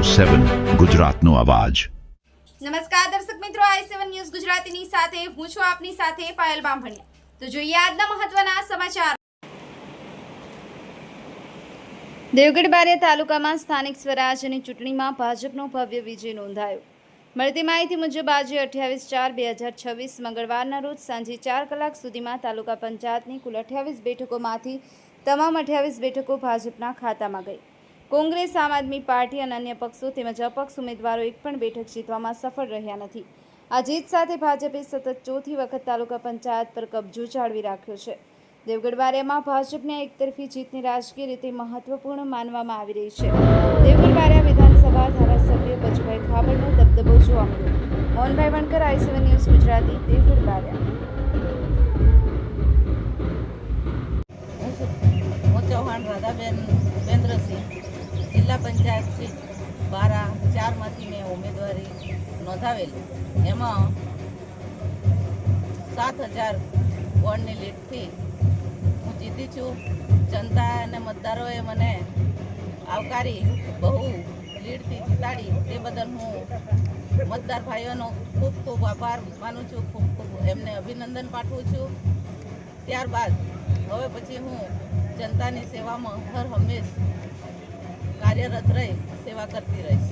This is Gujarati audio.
7 ગુજરાતનો અવાજ। નમસ્કાર દર્શક મિત્રો, i7 ન્યૂઝ ગુજરાતીની સાથે હું છું આપની સાથે પાયલ બામભણિયા। તો જોઈએ આજના મહત્વના સમાચાર। દેવગઢ બારિયા તાલુકામાં સ્થાનિક સ્વરાજ્યની ચૂંટણીમાં ભાજપનો ભવ્ય વિજય નોંધાયો। મળતી માહિતી મુજબ આજે 28/4/2026 મંગળવારના રોજ સાંજે 4 કલાક સુધીમાં તાલુકા પંચાયતની કુલ 28 બેઠકોમાંથી તમામ 28 બેઠકો ભાજપના ખાતામાં ગઈ। કોંગ્રેસ, આમ આદમી પાર્ટી અને અન્ય પક્ષો તેમજ અપક્ષ ઉમેદવારો એક પણ બેઠક જીતવામાં સફળ રહ્યા નથી। આ જીત સાથે ભાજપે સતત ચોથી વખત તાલુકા પંચાયત પર કબજો જાળવી રાખ્યો છે। દેવગઢ બારિયામાં ભાજપની એકતરફી જીતની રાજકીય રીતે મહત્વપૂર્ણ માનવામાં આવી રહી છે। દેવગઢ બારિયા વિધાનસભા ધારાસભ્ય બચુભાઈ ખાબડનો દબદબો જોવા મળ્યો। Mohanbhai Vankar, i7 news Gujarati, Devgadh Baria. ચૌહાણ રાધાબેન ભૂપેન્દ્રસિંહ, જિલ્લા પંચાયત સીટ 12/4માંથી મેં ઉમેદવારી નોંધાવેલ। એમાં 7000 વોર્ડની લીડથી હું જીતી છું। જનતા અને મતદારોએ મને આવકારી બહુ લીડથી જીતાડી, તે બદલ હું મતદાર ભાઈઓનો ખૂબ ખૂબ આભાર માનું છું, ખૂબ ખૂબ એમને અભિનંદન પાઠવું છું। ત્યારબાદ હવે પછી હું જનતાની સેવામાં હર હંમેશ કાર્યરત રહી સેવા કરતી રહીશ।